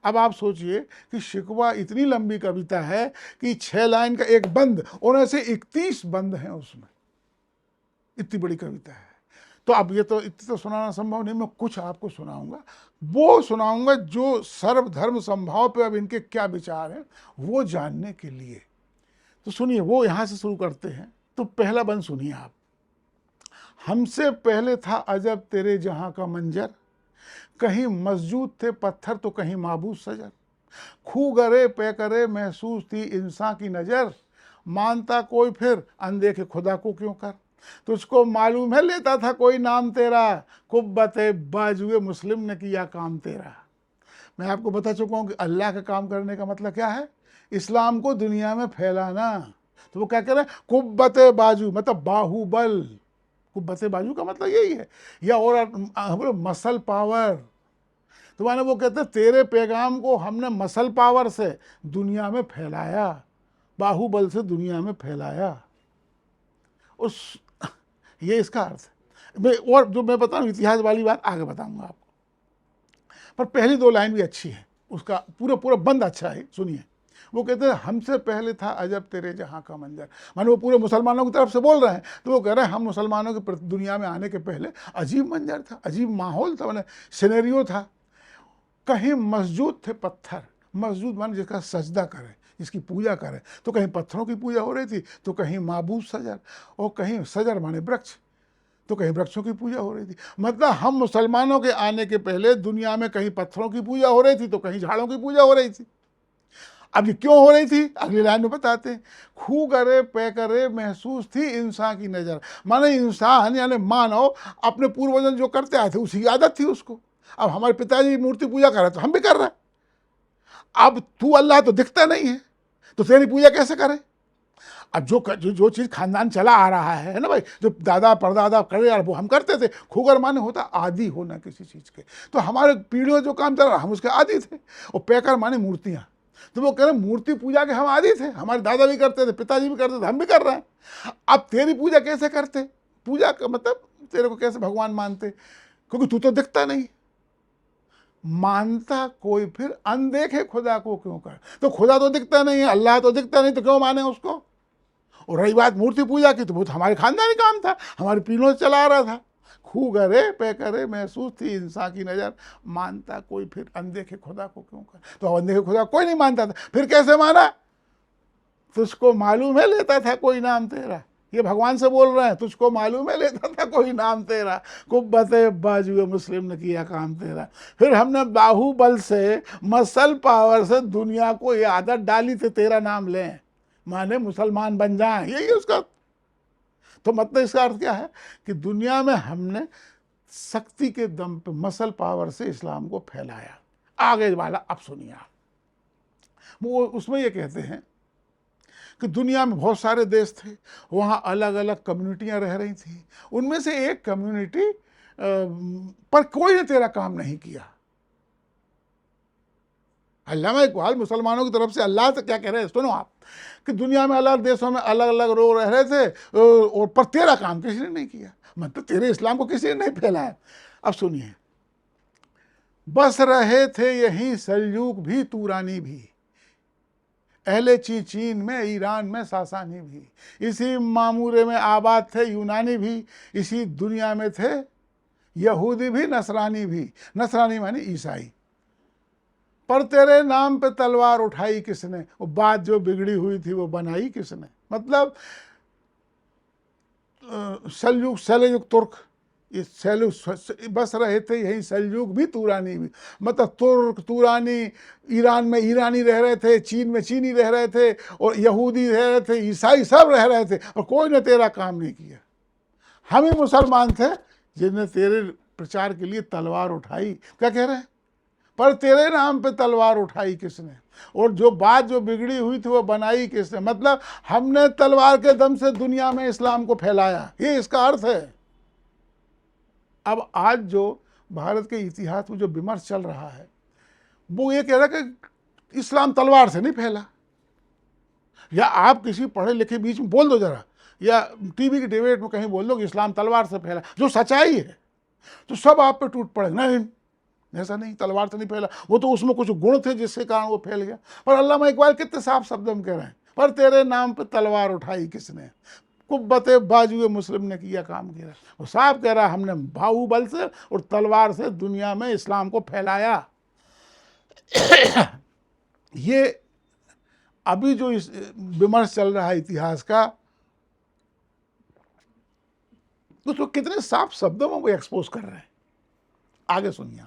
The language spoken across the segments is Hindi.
अब आप सोचिए कि शिकवा इतनी लंबी कविता है कि 6 लाइन का एक बंद और ऐसे 31 बंद हैं उसमें, इतनी बड़ी कविता है। तो अब ये तो इतनी तो सुनाना संभव नहीं, मैं कुछ आपको सुनाऊंगा, वो सुनाऊंगा जो सर्वधर्म संभाव पे अब इनके क्या विचार हैं वो जानने के लिए। तो सुनिए, वो यहां से शुरू करते हैं। तो पहला बंद सुनिए आप। हमसे पहले था अजब तेरे जहां का मंजर, कहीं मस्जूद थे पत्थर तो कहीं माबूद सजर, खू गरे पे करे महसूस थी इंसान की नजर, मानता कोई फिर अनदेखे खुदा को क्यों कर, तुझको मालूम है लेता था कोई नाम तेरा, कुब्बत बाजुए मुस्लिम ने किया काम तेरा। मैं आपको बता चुका हूं कि अल्लाह का काम करने का मतलब क्या है, इस्लाम को दुनिया में फैलाना। तो वो क्या कह रहे हैं, कुब्बत बाजू मतलब बाहुबल, कुब्बत बाजू का मतलब यही है, या और मसल पावर। तो माने वो कहते हैं तेरे पैगाम को हमने मसल पावर से दुनिया में फैलाया, बाहुबल से दुनिया में फैलाया। उस ये इसका अर्थ है। और जो मैं बताऊं इतिहास वाली बात आगे बताऊंगा आपको, पर पहली 2 लाइन भी अच्छी है, उसका पूरा पूरा बंद अच्छा है, सुनिए। वो कहते हैं हमसे पहले था अजब तेरे जहां का मंजर, माने वो पूरे मुसलमानों की तरफ से बोल रहे हैं। तो वो कह रहे हैं हम मुसलमानों के दुनिया में आने के पहले अजीब मंजर था, अजीब माहौल था, माने सिनेरियो था। कहीं मस्जूद थे पत्थर, मस्जूद माने जिसका सजदा करे, जिसकी पूजा करे, तो कहीं पत्थरों की पूजा हो रही थी, तो कहीं माबूद सजर, और कहीं सजर माने वृक्ष, तो कहीं वृक्षों की पूजा हो रही थी। मतलब हम मुसलमानों के आने के पहले दुनिया में कहीं पत्थरों की पूजा हो रही थी तो कहीं झाड़ों की पूजा हो रही थी। अब ये क्यों हो रही थी अगली लाइन में बताते हैं, खू करे पे करे महसूस थी इंसान की नजर, माने इंसान यानी मानव अपने पूर्वजन जो करते आए थे उसी की आदत थी उसको। अब हमारे पिताजी मूर्ति पूजा कर रहे तो हम भी कर रहे हैं। अब तू अल्लाह तो दिखता नहीं है, तो तेरी पूजा कैसे करे। अब जो चीज खानदान चला आ रहा है ना भाई, जो दादा परदादा करे यार वो हम करते थे। खुगर माने होता आदि होना किसी चीज के, तो हमारे पीढ़ियों जो काम चल रहा हम उसके आदि थे। और पैकर माने मूर्तियां, तो वो कह रहे मूर्ति पूजा के हम आदि थे, हमारे दादा भी करते थे, पिताजी भी करते थे, हम भी कर रहे हैं। अब तेरी पूजा कैसे करते, पूजा का मतलब तेरे को कैसे भगवान मानते, क्योंकि तू तो दिखता नहीं। मानता कोई फिर अनदेखे खुदा को क्यों कर, तो खुदा तो दिखता नहीं है, अल्लाह तो दिखता नहीं, तो क्यों माने उसको। और रही बात मूर्ति पूजा की, तो वो हमारे खानदानी काम था, हमारी पीढ़ियों से चला आ रहा था। खू करे पे करे महसूस थी इंसान की नजर, मानता कोई फिर अनदेखे खुदा को क्यों कर। तो अनदेखे खुदा कोई नहीं मानता था, फिर कैसे माना, तुझको मालूम है लेता था कोई नाम तेरा। ये भगवान से बोल रहे हैं, तुझको मालूम है लेता था कोई नाम तेरा, कुब्बत बाजुए मुस्लिम ने किया काम तेरा। फिर हमने बाहुबल से मसल पावर से दुनिया को ये आदत डाली थी तेरा नाम लें, माने मुसलमान बन जाएं, यही है उसका। तो मतलब इसका अर्थ क्या है कि दुनिया में हमने शक्ति के दम पे मसल पावर से इस्लाम को फैलाया। आगे वाला अब सुनिए आप, वो उसमें ये कहते हैं कि दुनिया में बहुत सारे देश थे, वहाँ अलग अलग कम्युनिटियाँ रह रही थी, उनमें से एक कम्युनिटी पर कोई ने तेरा काम नहीं किया। अल्लामा इकबाल मुसलमानों की तरफ से अल्लाह से क्या कह रहे हैं, सुनो आप, कि दुनिया में अलग देशों में अलग अलग लोग रह रहे थे और पर तेरा काम किसी ने नहीं किया, मतलब तेरे इस्लाम को किसी ने नहीं फैलाया। अब सुनिए, बस रहे थे यहीं सल्जूक भी तुरानी भी, अहले चीन में ईरान में सासानी भी, इसी मामूरे में आबाद थे यूनानी भी, इसी दुनिया में थे यहूदी भी नसरानी भी, नसरानी मानी ईसाई। पर तेरे नाम पे तलवार उठाई किसने, वो बात जो बिगड़ी हुई थी वो बनाई किसने। मतलब सलजुक तुर्क, ये बस रहे थे यही सलजुक भी तुरानी भी, मतलब तुर्क तुरानी, ईरान में ईरानी रह रहे थे, चीन में चीनी रह रहे थे, और यहूदी रह रहे थे, ईसाई सब रह रहे थे, और कोई ने तेरा काम नहीं किया। हम ही मुसलमान थे जिन्हें तेरे प्रचार के लिए तलवार उठाई। क्या कह रहे हैं, पर तेरे नाम पे तलवार उठाई किसने, और जो बात जो बिगड़ी हुई थी वो बनाई किसने। मतलब हमने तलवार के दम से दुनिया में इस्लाम को फैलाया, ये इसका अर्थ है। अब आज जो भारत के इतिहास में जो विमर्श चल रहा है वो ये कह रहा है कि इस्लाम तलवार से नहीं फैला। या आप किसी पढ़े लिखे बीच में बोल दो जरा या टीवी की डिबेट में कहीं बोल दो कि इस्लाम तलवार से फैला, जो सच्चाई है, तो सब आप पे टूट पड़े। नहीं, ऐसा नहीं, तलवार से नहीं फैला, वो तो उसमें कुछ गुण थे जिसके कारण वो फैल गया। पर अल्लामा इकबाल कितने साफ शब्दों में कह रहे हैं, पर तेरे नाम पे तलवार उठाई किसने, कुब्बत बाजुए मुस्लिम ने किया काम किया। वो साफ कह रहा है, हमने बाहुबल से और तलवार से दुनिया में इस्लाम को फैलाया। ये अभी जो इस विमर्श चल रहा है इतिहास का, तो कितने साफ शब्दों में वो एक्सपोज कर रहे हैं। आगे सुनिए।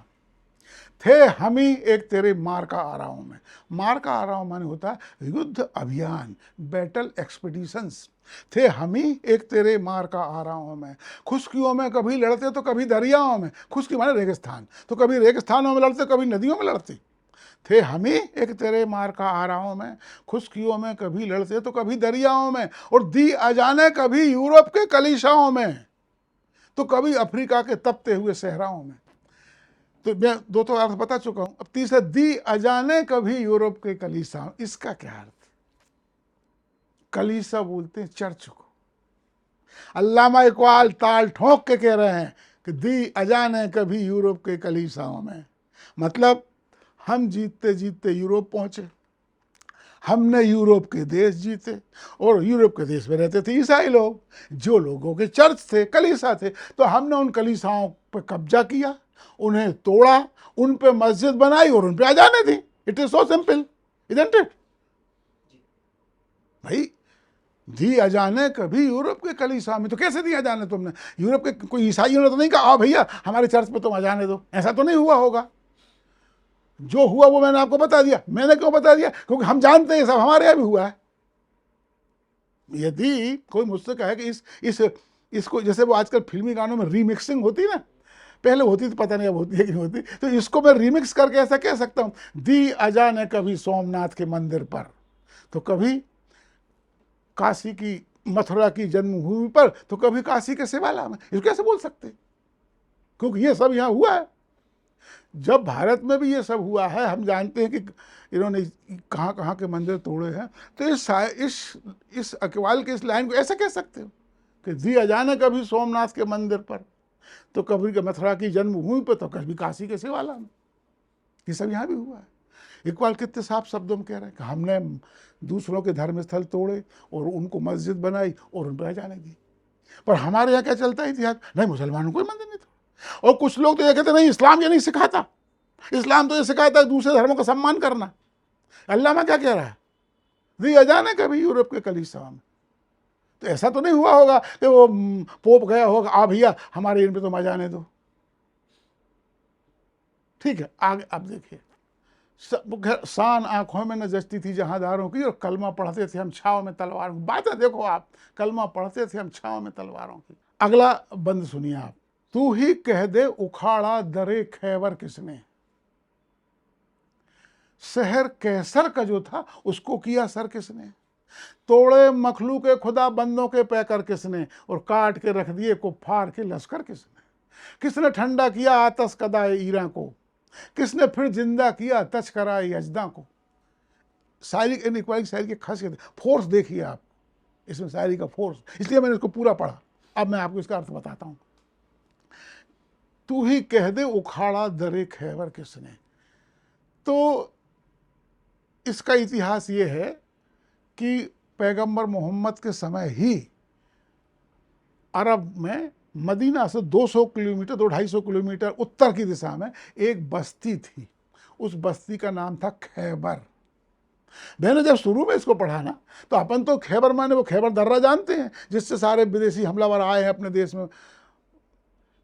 थे हम ही एक तेरे मार का आराओं में, मार का आराओं माने होता है युद्ध अभियान, बैटल एक्सपीडिशंस। थे हम ही एक तेरे मार का आराओं में, खुशकियों में कभी लड़ते तो कभी दरियाओं में, खुशकी माने रेगिस्तान, तो कभी रेगिस्तानों में लड़ते कभी नदियों में लड़ते। थे हम ही एक तेरे मार का आराओं में, खुशकियों में कभी लड़ते तो कभी दरियाओं में, और दी अजाने कभी यूरोप के कलीसियाओं में, तो कभी अफ्रीका के तपते हुए सहराओं में। तो मैं दो तो अर्थ बता चुका हूं, अब तीसरा, दी अजाने कभी यूरोप के कलीसिया। इसका क्या अर्थ? कलीसिया बोलते हैं चर्च को। अल्लामा इकबाल ताल ठोक के कह रहे हैं कि दी अजाने कभी यूरोप के कलीसियाओं में, मतलब हम जीतते जीतते यूरोप पहुंचे, हमने यूरोप के देश जीते, और यूरोप के देश में रहते थे ईसाई लोग, जो लोगों के चर्च थे, कलीसिया थे, तो हमने उन कलीसियाओं पर कब्जा किया, उन्हें तोड़ा, उन पे मस्जिद बनाई और उन पे अजाने दी। It is so simple, isn't it भाई? दी अजाने कभी यूरोप के कलीसिया में, तो कैसे दी अजाने तुमने? यूरोप के कोई ईसाइयों ने तो नहीं कहा आओ भैया हमारे चर्च पे तुम अजाने दो, ऐसा तो नहीं हुआ होगा। जो हुआ वो मैंने आपको बता दिया। मैंने क्यों बता दिया? क्योंकि हम जानते हैं सब हमारे यहाँ भी हुआ है। यदि कोई मुझसे कहे कि इसको, जैसे वो आजकल फिल्मी गानों में रीमिक्सिंग होती ना, पहले होती तो पता नहीं अब होती है कि नहीं होती, तो इसको मैं रीमिक्स करके ऐसा कह सकता हूँ, दी अजाने कभी सोमनाथ के मंदिर पर, तो कभी काशी की मथुरा की जन्मभूमि पर, तो कभी काशी के शिवाला में। इसको कैसे बोल सकते? क्योंकि ये सब यहाँ हुआ है। जब भारत में भी ये सब हुआ है, हम जानते हैं कि इन्होंने कहाँ कहाँ के मंदिर तोड़े हैं, तो इस अकवाल के इस लाइन को ऐसे कह सकते हो कि दी अजाने कभी सोमनाथ के मंदिर पर, तो कभी मथुरा की जन्मभूमि पर, तो कभी काशी के शिवाला में। ये सब यहाँ भी हुआ है। इकबाल कितने साफ शब्दों में कह रहे हैं कि हमने दूसरों के धर्म स्थल तोड़े और उनको मस्जिद बनाई और उन पर अजाने दी। पर हमारे यहाँ क्या चलता है इतिहास? नहीं, मुसलमानों कोई मंदिर नहीं तोड़ा। और कुछ लोग तो ये कहते नहीं, इस्लाम ये नहीं सिखाता, इस्लाम तो ये सिखाता है दूसरे धर्मों का सम्मान करना। अल्लामा क्या कह रहा है? दी अजाने कभी यूरोप के कलीसिया में। तो ऐसा तो नहीं हुआ होगा कि वो पोप गया होगा आ भैया हमारे इन पे तो अजाने दो। ठीक है, आगे आप देखिए। शान आंखों में न जचती थी जहांदारों की, और कलमा पढ़ते थे हम छाव में तलवारों की। बात है, देखो आप, कलमा पढ़ते थे हम छाव में तलवारों की। अगला बंद सुनिए आप। तू ही कह दे उखाड़ा दरे खैबर किसने, शहर कैसर का जो था उसको किया सर किसने, तोड़े मखलू के खुदा बंदों के पैकर किसने, और काट के रख दिए कुफार के लश्कर किसने, किसने ठंडा किया आतश कदाए ईरा को, किसने फिर जिंदा किया तस्कराए यजदा को। शायरी इक्वालिटी शायरी की खासियत, फोर्स देखिए आप इसमें, शायरी का फोर्स, इसलिए मैंने इसको पूरा पढ़ा। अब मैं आपको इसका अर्थ बताता हूं। तू ही कह दे उखाड़ा दरे खैबर किसने, तो इसका इतिहास ये है कि पैगंबर मोहम्मद के समय ही अरब में मदीना से 200 किलोमीटर 250 किलोमीटर उत्तर की दिशा में एक बस्ती थी। उस बस्ती का नाम था खैबर। मैंने जब शुरू में इसको पढ़ा ना, तो अपन तो खैबर माने वो खैबर दर्रा जानते हैं जिससे सारे विदेशी हमलावर आए हैं अपने देश में।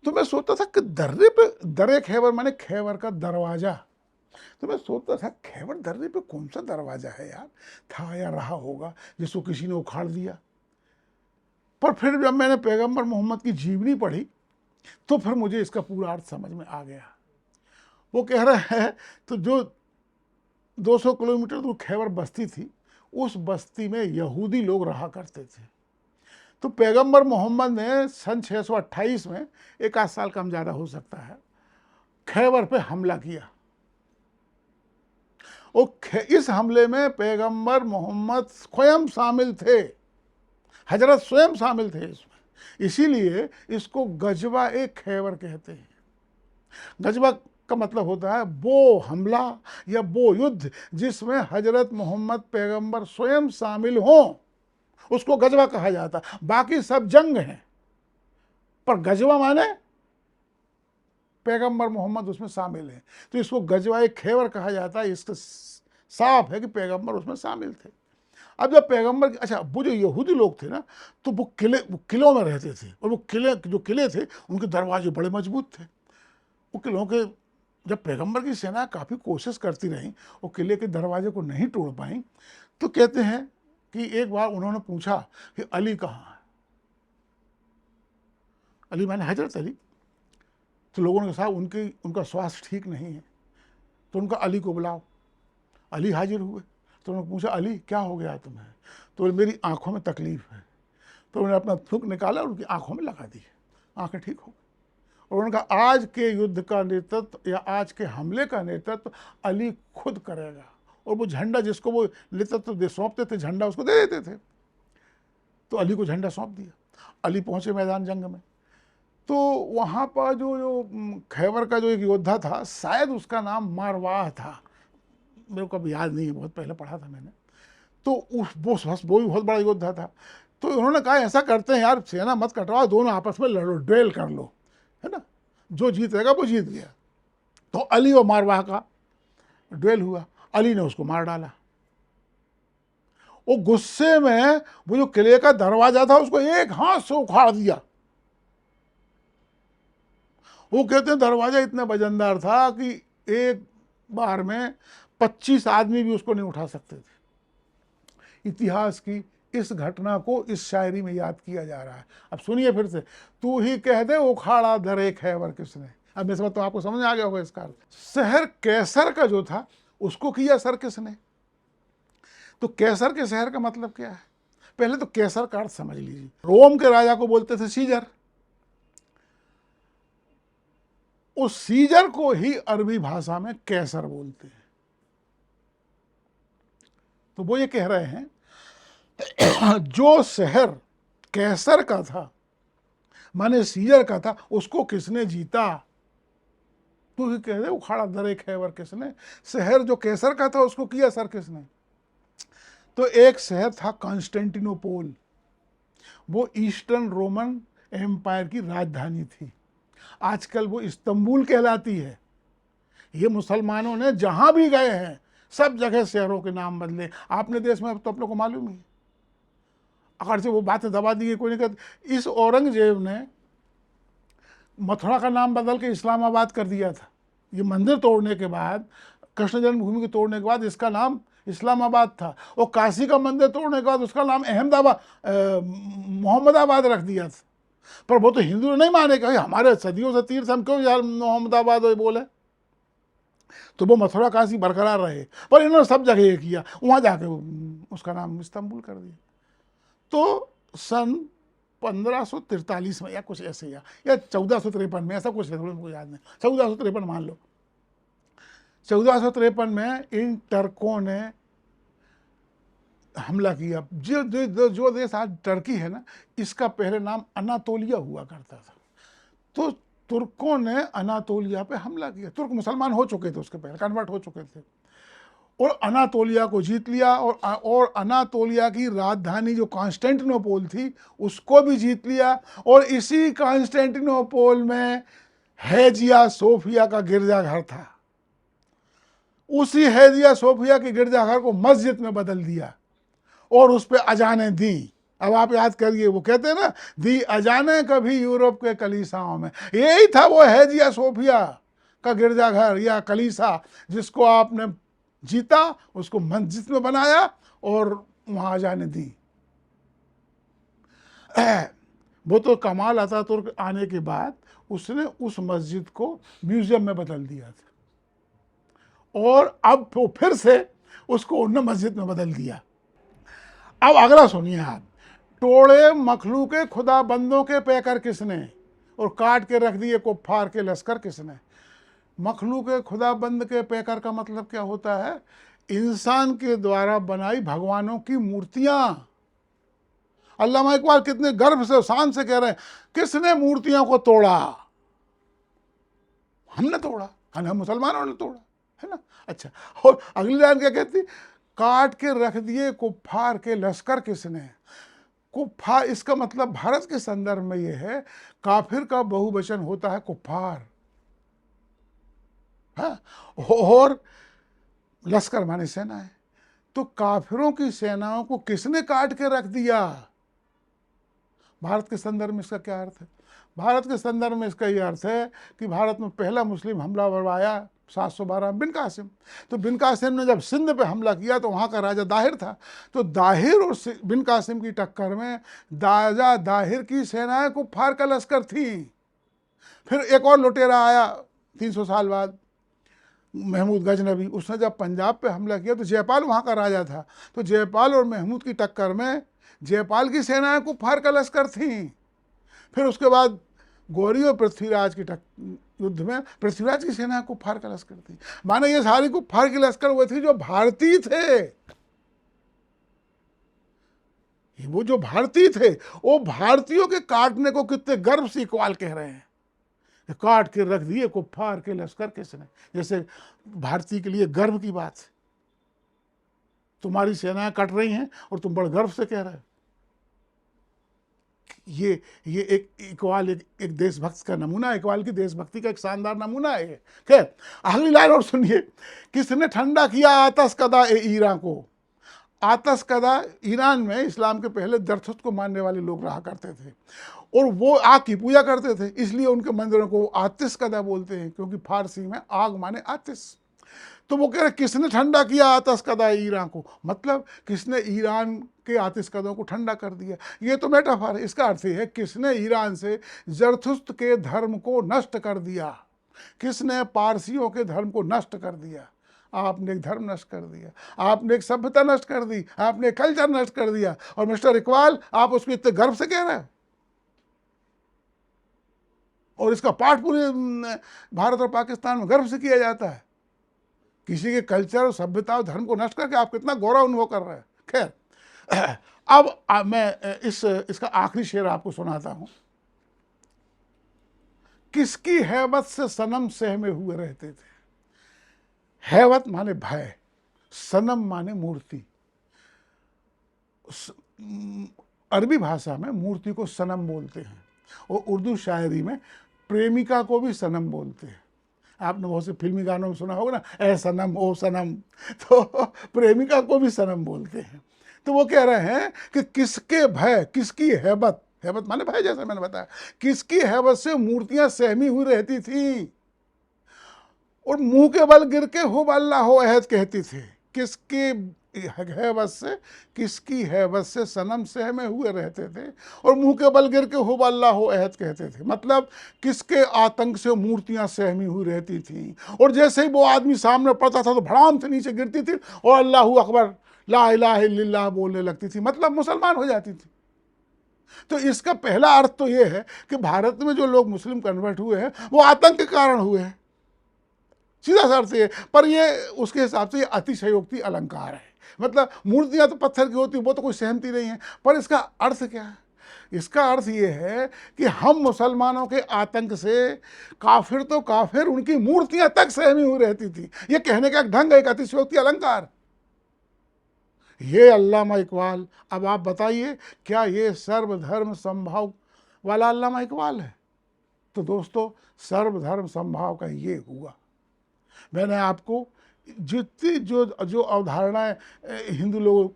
तो मैं सोचता था कि दर्रे पे, दर्रे खैबर माने खैबर का दरवाजा। तो मैं सोचता था खैबर दर्रे पे कौन सा दरवाजा है यार, था या रहा होगा जिसको किसी ने उखाड़ दिया। पर फिर जब मैंने पैगंबर मोहम्मद की जीवनी पढ़ी तो फिर मुझे इसका पूरा अर्थ समझ में आ गया। वो कह रहा है तो जो 200 किलोमीटर दूर खैबर बस्ती थी, उस बस्ती में यहूदी लोग रहा करते थे। तो पैगंबर मोहम्मद ने सन 628 में, एक आध साल कम ज़्यादा हो सकता है, खैबर पे हमला किया। और इस हमले में पैगंबर मोहम्मद स्वयं शामिल थे। हजरत स्वयं शामिल थे इसमें। इसीलिए इसको गजवा ए खैबर कहते हैं। गजवा का मतलब होता है वो हमला या वो युद्ध जिसमें हजरत मोहम्मद पैगंबर स्वयं शामिल हों, उसको गजवा कहा जाता है। बाकी सब जंग हैं, पर गजवा माने पैगंबर मोहम्मद उसमें शामिल है, तो इसको गजवा खैबर कहा जाता है। इसका साफ है कि पैगंबर उसमें शामिल थे। अब जब पैगंबर, अच्छा वो जो यहूदी लोग थे ना, तो वो किलों में रहते थे, और वो किले थे उनके दरवाजे बड़े मजबूत थे। वो किलों के, जब पैगंबर की सेना काफ़ी कोशिश करती रही, वो किले के दरवाजे को नहीं तोड़ पाई, तो कहते हैं कि एक बार उन्होंने पूछा कि अली कहाँ है। अली माने हजरत अली। तो लोगों ने कहा उनका स्वास्थ्य ठीक नहीं है, तो उनका अली को बुलाओ। अली हाजिर हुए, तो उन्होंने पूछा अली क्या हो गया तुम्हें? तो मेरी आंखों में तकलीफ है। तो उन्होंने अपना थूक निकाला और उनकी आंखों में लगा दी, आंखें ठीक हो गई। और उन्होंने कहा आज के युद्ध का नेतृत्व या आज के हमले का नेतृत्व अली खुद करेगा। और वो झंडा जिसको वो नेतृत्व सौंपते थे, झंडा उसको दे देते थे। तो अली को झंडा सौंप दिया। अली पहुंचे मैदान जंग में, तो वहाँ पर जो खैबर का जो एक योद्धा था, शायद उसका नाम मारवाह था, मेरे को अब याद नहीं है, बहुत पहले पढ़ा था मैंने। तो वो भी बहुत बड़ा योद्धा था। तो उन्होंने कहा ऐसा करते हैं यार, सेना मत कटवाओ, दोनों आपस में लड़ो, ड्वेल कर लो, है ना, जो जीतेगा वो जीत गया। तो अली और मारवाह का ड्वेल हुआ, अली ने उसको मार डाला। वो गुस्से में वो जो किले का दरवाजा था उसको एक हाथ से उखाड़ दिया। वो कहते हैं दरवाजा इतना वजनदार था कि एक बार में 25 आदमी भी उसको नहीं उठा सकते थे। इतिहास की इस घटना को इस शायरी में याद किया जा रहा है। अब सुनिए फिर से, तू ही कह दे उखाड़ा दरे खैबर किसने। अब मैं समझता हूं आपको समझ आ गया होगा इसका। शहर कैसर का जो था उसको किया सर किसने? तो कैसर के शहर का मतलब क्या है? पहले तो कैसर का अर्थ समझ लीजिए। रोम के राजा को बोलते थे सीजर। उस सीजर को ही अरबी भाषा में कैसर बोलते हैं। तो वो ये कह रहे हैं जो शहर कैसर का था, माने सीजर का था, उसको किसने जीता? तो ये कह रहे उखाड़ा दरे खैबर किसने। शहर जो कैसर का था उसको किया सर किसने? तो एक शहर था कॉन्स्टेंटिनोपोल, वो ईस्टर्न रोमन एम्पायर की राजधानी थी। आजकल वो इस्तांबुल कहलाती है। ये मुसलमानों ने जहां भी गए हैं सब जगह शहरों के नाम बदले। आपने देश में तो अपने को मालूम ही, अगर से वो बातें दबा दी, कोई नहीं कहता। इस औरंगजेब ने मथुरा का नाम बदल के इस्लामाबाद कर दिया था। ये मंदिर तोड़ने के बाद, कृष्ण जन्मभूमि को तोड़ने के बाद इसका नाम इस्लामाबाद था। और काशी का मंदिर तोड़ने के बाद उसका नाम मोहम्मदाबाद रख दिया था। पर वो तो हिंदू नहीं माने, कहे हमारे सदियों से तीर्थ, हम क्यों यार मोहम्मदाबाद बोले। तो वो मथुरा काशी बरकरार रहे, पर इन्होंने सब जगह ये किया, वहाँ जाके उसका नाम इस्तांबुल कर दिया। तो सन 1543 में या कुछ ऐसे, या 1453 में, ऐसा कुछ है, मुझे याद नहीं, 1453 मान लो। 1453 में इन टर्कों ने हमला किया। जो देश आज टर्की है ना, इसका पहले नाम अनातोलिया हुआ करता था। तो तुर्कों ने अनातोलिया पे हमला किया। तुर्क मुसलमान हो चुके थे, उसके पहले कन्वर्ट हो चुके थे, और अनातोलिया को जीत लिया। और अनातोलिया की राजधानी जो कॉन्स्टेंटिनोपोल थी उसको भी जीत लिया। और इसी कॉन्स्टेंटिनोपोल में हेजिया सोफिया का गिरजाघर था। उसी हेजिया सोफिया के गिरजाघर को मस्जिद में बदल दिया और उस पर अजानें दी। अब आप याद करिए, वो कहते हैं ना, दी अजानें कभी यूरोप के कलीसाओं में। यही था वो हेजिया सोफिया का गिरजाघर या कलीसा, जिसको आपने जीता, उसको मस्जिद में बनाया और वहां अजानें दी। वो तो कमाल अतातुर्क आने के बाद उसने उस मस्जिद को म्यूजियम में बदल दिया था, और अब वो फिर से उसको उन्होंने मस्जिद में बदल दिया। अब अगला सुनिए आप, टोड़े मखलूके खुदा बंदों के पैकर किसने, और काट के रख दिए कुफ्फार के लश्कर किसने। मखलूक खुदा बंद के पैकर का मतलब क्या होता है? इंसान के द्वारा बनाई भगवानों की मूर्तियां। अल्लामा इकबाल कितने गर्व से शान से कह रहे हैं, किसने मूर्तियों को तोड़ा? हमने तोड़ा, हम मुसलमानों ने तोड़ा, है ना। अच्छा, और अगली लाइन क्या कहती? काट के रख दिए कुफ्फार के लश्कर किसने। कुफ्फार, इसका मतलब भारत के संदर्भ में यह है, काफिर का बहुवचन होता है कुफ्फार, हाँ, और लश्कर माने सेना है। तो काफिरों की सेनाओं को किसने काट के रख दिया? भारत के संदर्भ में इसका क्या अर्थ है? भारत के संदर्भ में इसका यह अर्थ है कि भारत में पहला मुस्लिम हमलावर आया 712 बिन कासिम। तो बिन कासिम ने जब सिंध पे हमला किया तो वहाँ का राजा दाहिर था। तो दाहिर और बिन कासिम की टक्कर में राजा दाहिर की सेनाएं कुफ्फार का लश्कर थी। फिर एक और लुटेरा आया 300 साल बाद, महमूद गजनबी। उसने जब पंजाब पे हमला किया तो जयपाल वहाँ का राजा था। तो जयपाल और महमूद की टक्कर में जयपाल की सेनाएं कुफ्फार का लश्कर थी। फिर उसके बाद गौरी और पृथ्वीराज की युद्ध में पृथ्वीराज की सेना कुफ्फार का लश्कर थी। माने ये सारी कुफ्फार की लश्कर वो थी जो भारतीय थे। वो जो भारतीय थे, वो भारतीयों के काटने को कितने गर्व से इकबाल कह रहे हैं, काट के रख दिए कुफ्फार के लश्कर किसने। जैसे भारतीय के लिए गर्व की बात है, तुम्हारी सेनाएं कट रही हैं और तुम बड़े गर्व से कह रहे हो। ये एक इकबाल एक देशभक्त का नमूना, इकबाल की देशभक्ति का एक शानदार नमूना है। खैर, अगली लाइन और सुनिए, किसने ठंडा किया आतश कदा ए ईरान को। आतश कदा, ईरान में इस्लाम के पहले जरथुस्त को मानने वाले लोग रहा करते थे और वो आग की पूजा करते थे, इसलिए उनके मंदिरों को आतिश कदा बोलते हैं, क्योंकि फारसी में आग माने आतिश। तो वो कह रहे किसने ठंडा किया आतिश कदा ईरान को, मतलब किसने ईरान के आतिश कदों को ठंडा कर दिया। ये तो मेटाफर है। इसका अर्थ है किसने ईरान से जरथुस्त के धर्म को नष्ट कर दिया, किसने पारसियों के धर्म को नष्ट कर दिया। आपने एक धर्म नष्ट कर दिया, आपने एक सभ्यता नष्ट कर दी, आपने कल्चर नष्ट कर दिया, और मिस्टर इकबाल आप उसको इतने गर्व से कह रहे हैं। और इसका पाठ पूरे भारत और पाकिस्तान में गर्व से किया जाता है, किसी के कल्चर और सभ्यता और धर्म को नष्ट करके आप कितना गौरव अनुभव कर रहे हैं। खैर, अब मैं इसका आखिरी शेर आपको सुनाता हूं। किसकी हैबत से सनम सहमे हुए रहते थे। हैबत माने भय, सनम माने मूर्ति। अरबी भाषा में मूर्ति को सनम बोलते हैं और उर्दू शायरी में प्रेमिका को भी सनम बोलते हैं। आपने बहुत से फिल्मी गानों में सुना होगा ना, ए सनम ओ सनम, तो प्रेमिका को भी सनम बोलते हैं। तो वो कह रहे हैं कि किसके भय, किसकी हैबत, हैबत माने भय, जैसा मैंने बताया, किसकी हैबत से मूर्तियां सहमी हुई रहती थी और मुंह के बल गिर के हुब अल्लाह हो अहद कहती थी। किसकी हैबत से, किसकी हैबत से सनम सहमे हुए रहते थे और मुंह के बल गिर के हुब अल्लाह हो अहद कहते थे। मतलब किसके आतंक से मूर्तियां सहमी हुई रहती थी और जैसे ही वो आदमी सामने पड़ता था तो भड़ाम से नीचे गिरती थी और अल्लाहू अकबर ला इलाहा इल्लल्लाह बोलने लगती थी, मतलब मुसलमान हो जाती थी। तो इसका पहला अर्थ तो ये है कि भारत में जो लोग मुस्लिम कन्वर्ट हुए हैं वो आतंक के कारण हुए हैं, सीधा सा अर्थ ये। पर ये उसके हिसाब से ये अतिशयोक्ति अलंकार है। मतलब मूर्तियां तो पत्थर की होती, वो तो कोई सहमति नहीं है। पर इसका अर्थ क्या है? इसका अर्थ ये है कि हम मुसलमानों के आतंक से काफिर तो काफिर, उनकी मूर्तियां तक सहमी हुई रहती थी। ये कहने का एक ढंग है, एक अतिशयोक्ति अलंकार। ये अल्लामा इकबाल, अब आप बताइए क्या ये सर्वधर्म संभाव वाला अल्लामा इकबाल है? तो दोस्तों, सर्वधर्म संभाव का ये हुआ। मैंने आपको जितनी जो अवधारणाएं हिंदू लोग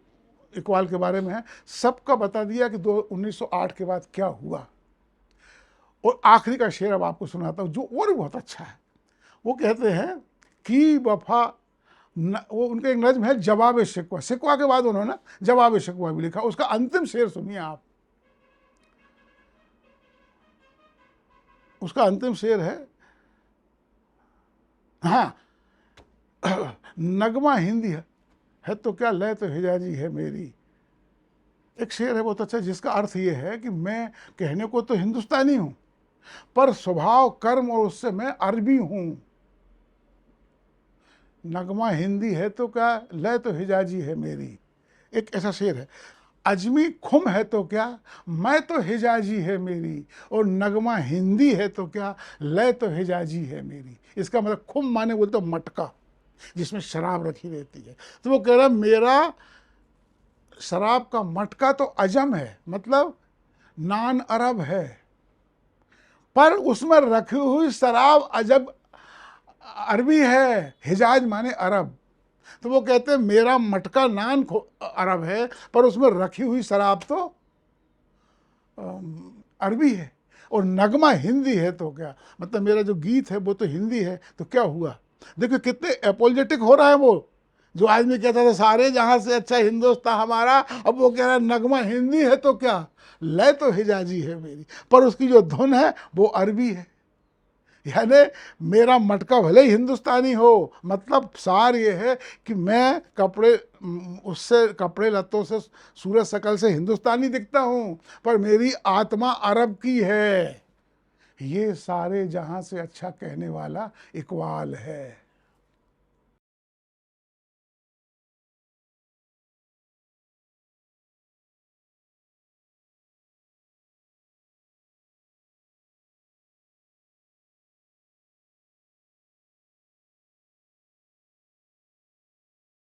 इकबाल के बारे में है सबका बता दिया कि 1908 के बाद क्या हुआ। और आखिरी का शेर अब आपको सुनाता हूँ जो और बहुत अच्छा है। वो कहते हैं कि वफा वो उनका एक नज्म है जवाब शिकवा, शिकवा के बाद उन्होंने जवाब शिकवा भी लिखा। उसका अंतिम शेर सुनिए आप। उसका अंतिम शेर है, हाँ, नगमा हिंदी है तो क्या लय तो हिजाजी है मेरी। एक शेर है बहुत अच्छा जिसका अर्थ ये है कि मैं कहने को तो हिंदुस्तानी हूं पर स्वभाव कर्म और उससे मैं अरबी हूं। नगमा हिंदी है तो क्या लय तो हिजाजी है मेरी, एक ऐसा शेर है। अजमी खुम है तो क्या, मैं तो हिजाजी है मेरी, और नगमा हिंदी है तो क्या, लय तो हिजाजी है मेरी। इसका मतलब खुम माने बोलते हो मटका, जिसमें शराब रखी रहती है। तो वो कह रहा मेरा शराब का मटका तो अजम है, मतलब नान अरब है, पर उसमें रखी हुई शराब अजब अरबी है, हिजाज माने अरब। तो वो कहते हैं मेरा मटका नान अरब है, पर उसमें रखी हुई शराब तो अरबी है, और नगमा हिंदी है तो क्या, मतलब मेरा जो गीत है वो तो हिंदी है, तो क्या हुआ। देखो कितने एपोलजेटिक हो रहा है वो। जो आदमी कहता था सारे जहां से अच्छा हिंदुस्तान हमारा, अब वो कह रहा है नगमा हिंदी है तो क्या, लय तो हिजाजी है मेरी, पर उसकी जो धुन है वो अरबी है। यानी मेरा मटका भले ही हिंदुस्तानी हो, मतलब सार ये है कि मैं कपड़े उससे कपड़े लत्तों से सूरत शकल से हिंदुस्तानी दिखता हूँ, पर मेरी आत्मा अरब की है। ये सारे जहां से अच्छा कहने वाला इकबाल है।